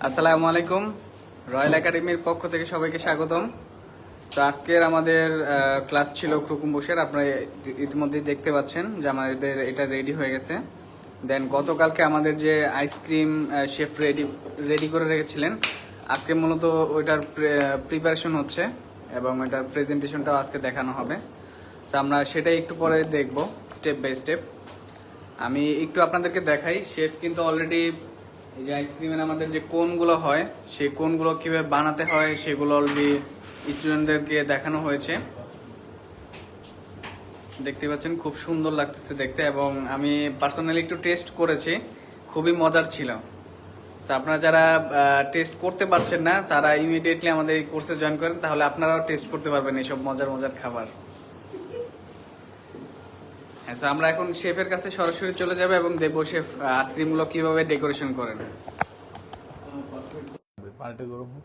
আসসালামু আলাইকুম। রয়্যাল একাডেমির পক্ষ থেকে সবাইকে স্বাগতম। তো আজকের আমাদের ক্লাস ছিল ক্রুকুম বসের। আপনারা ইতিমধ্যেই দেখতে পাচ্ছেন যে আমাদের এটা রেডি হয়ে গেছে। দেন গতকালকে আমাদের যে আইসক্রিম শেফ রেডি করে রেখেছিলেন, আজকে মূলত ওইটার প্রিপারেশন হচ্ছে এবং ওইটার প্রেজেন্টেশনটাও আজকে দেখানো হবে। তো আমরা সেটাই একটু পরে দেখব স্টেপ বাই স্টেপ। আমি একটু আপনাদেরকে দেখাই। শেফ কিন্তু অলরেডি এই যে আইসক্রিমের আমাদের যে কোনগুলো হয়, সেই কোনগুলো কীভাবে বানাতে হয় সেগুলো অলরেডি স্টুডেন্টদেরকে দেখানো হয়েছে। দেখতে পাচ্ছেন খুব সুন্দর লাগতেছে দেখতে, এবং আমি পার্সোনালি একটু টেস্ট করেছি, খুবই মজার ছিল। তো আপনারা যারা টেস্ট করতে পারছেন না তারা ইমিডিয়েটলি আমাদের এই কোর্সে জয়েন করেন, তাহলে আপনারাও টেস্ট করতে পারবেন এইসব মজার মজার খাবার। হ্যাঁ, তো আমরা এখন শেফের কাছে সরাসরি চলে যাবে এবং দেখবো শেফ আইসক্রিমগুলো কিভাবে ডেকোরেশন করেন। পানিটা গরম হোক।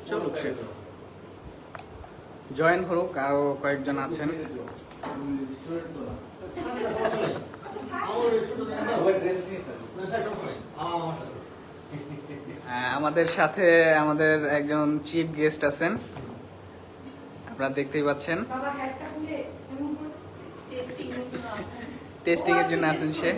চলুক শেফ, জয়েন হোক, আরো কয়েকজন আছেন। আমাদের সাথে আমাদের একজন চিফ গেস্ট আছেন, আপনারা দেখতেই পাচ্ছেন। টেস্টিং এর জন্য আছেন সে।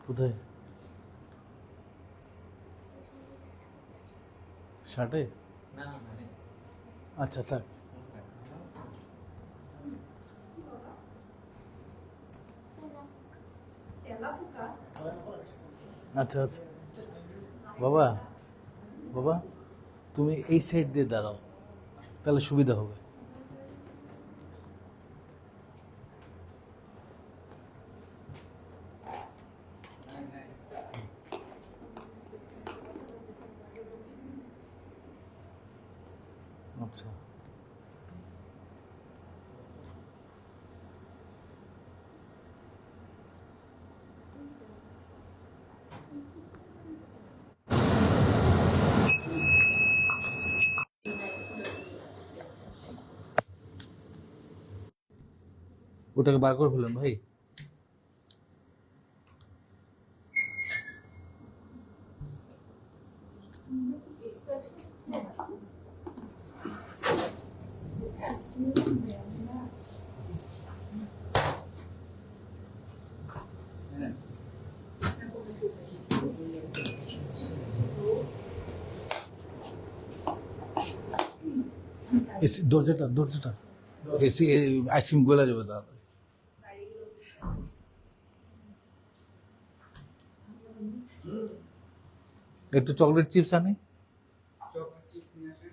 কোথায়? শার্টে? আচ্ছা থাক। আচ্ছা আচ্ছা। বাবা বাবা, তুমি এই সাইড দিয়ে দাঁড়াও, তাহলে সুবিধা হবে। আচ্ছা, ওটাকে বার করে ফেলেন ভাই। এসি দরজাটা দরজাটা এসি আইসক্রিম গলা যাবে তাড়াতাড়ি। একটু চকলেট চিপস আনি। চকলেট চিপস নিয়ে আসেন।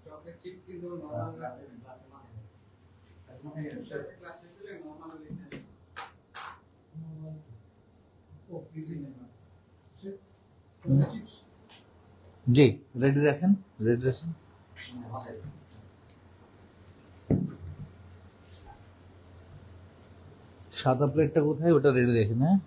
চকলেট চিপস কিন্তু নরমাল আছে, ক্লাস শেষ হলে নরমাল লিখতে আসেন। ও কিছু নেই না চিপস। জি, রেডি রাখেন, রেডি রাখেন। সাদা প্লেটটা কোথায়, ওটা রেডি দেখেন। হ্যাঁ,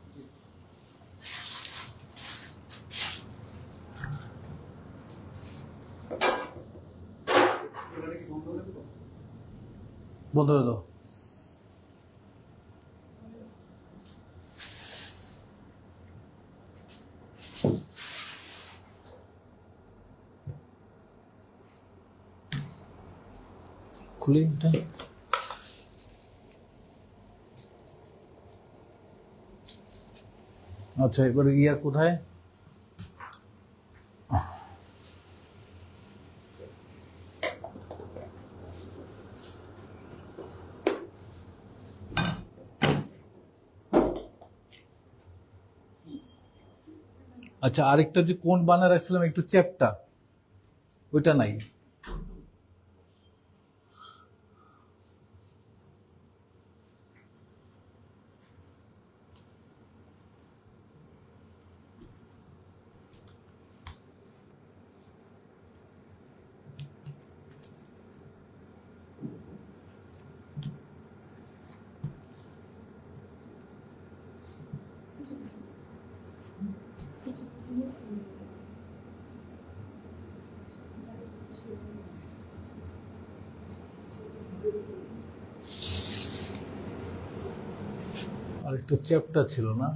বন্ধ করে দাও। খুলি এটা। আচ্ছা, এবার ইয়া কোথায়? আচ্ছা, আরেকটা যে কোন বানা রাখছিলাম একটু চ্যাপটা, ওইটা নাই। আরেকটু চ্যাপটা ছিল না?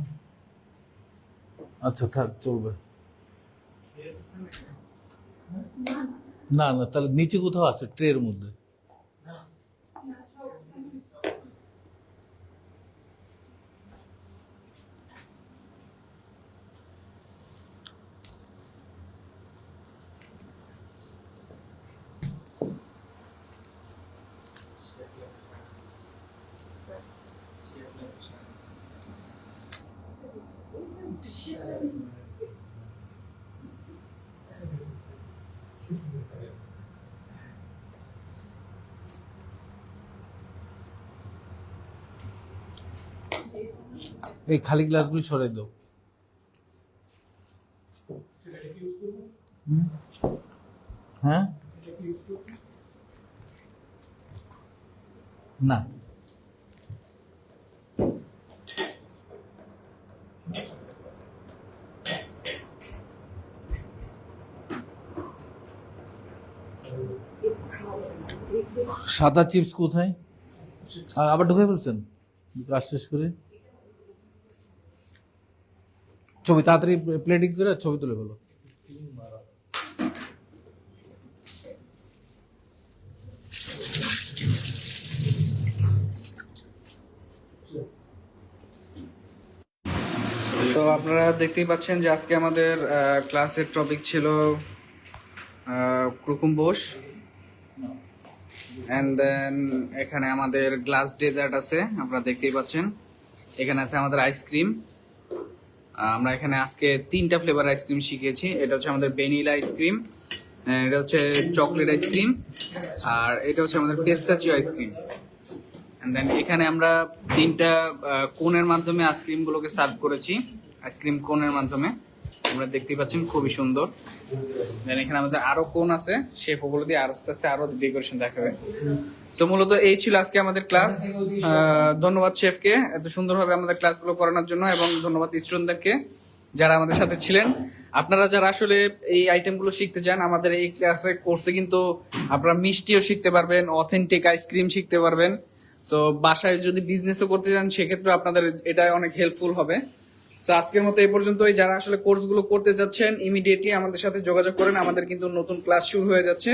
আচ্ছা, থাক, চলবে। না না, তাহলে নিচে কোথাও আছে ট্রের মধ্যে। এই খালি গ্লাসগুলি সরাই দাও। হুম? হ্যাঁ, না, সাদা চিপস কোথায়? আবার ঢুকে বলছেন কাজ শেষ করে। ছবি তাড়াতাড়ি প্লেটিং করে ছবি তুলে ফেলো। তো আপনারা দেখতেই পাচ্ছেন যে আজকে আমাদের ক্লাসের টপিক ছিল ক্রুকুম বোস, অ্যান্ড দেন এখানে আমাদের গ্লাস ডেজার্ট আছে, আপনারা দেখতেই পাচ্ছেন। এখানে আছে আমাদের আইসক্রিম। আমরা এখানে আজকে 3টা ফ্লেভার আইসক্রিম শিখেছি। এটা হচ্ছে আমাদের ভ্যানিলা আইসক্রিম, এটা হচ্ছে চকলেট আইসক্রিম, আর এটা হচ্ছে আমাদের পেস্তাচিও আইসক্রিম। এন্ড দেন এখানে আমরা 3টা কোনের মাধ্যমে আইসক্রিমগুলোকে সার্ভ করেছি, আইসক্রিম কোনের মাধ্যমে। আমরা দেখতেই পাচ্ছেন খুবই সুন্দর। দেন এখানে আমাদের আরো কোন আছে, শেফ ওগুলো দিয়ে আস্তে আস্তে আরো ডেকোরেশন দেখাবে। তো মূলত এই ছিল আজকে আমাদের ক্লাস। ধন্যবাদ শেফকে এত সুন্দরভাবে আমাদের ক্লাসগুলো করানোর জন্য, এবং ধন্যবাদ স্টুডেন্টদেরকে যারা আমাদের সাথে ছিলেন। আপনারা যারা আসলে এই আইটেমগুলো শিখতে চান, আমাদের এই ক্লাসে কোর্সে কিন্তু আপনারা মিষ্টিও শিখতে পারবেন, অথেন্টিক আইসক্রিম শিখতে পারবেন। তো বাসায় যদি বিজনেসও করতে চান সেক্ষেত্রে আপনাদের এটা অনেক হেল্পফুল হবে। তো আজকের মতো এই পর্যন্তই। যারা আসলে কোর্সগুলো করতে যাচ্ছেন ইমিডিয়েটলি আমাদের সাথে যোগাযোগ করেন, আমাদের কিন্তু নতুন ক্লাস শুরু হয়ে যাচ্ছে।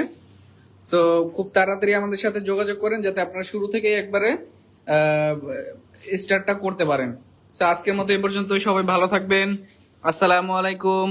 তো খুব তাড়াতাড়ি আমাদের সাথে যোগাযোগ করেন যাতে আপনারা শুরু থেকে একবারে স্টার্টটা করতে পারেন। তো আজকের মতো এই পর্যন্তই। সবাই ভালো থাকবেন। আসসালামু আলাইকুম।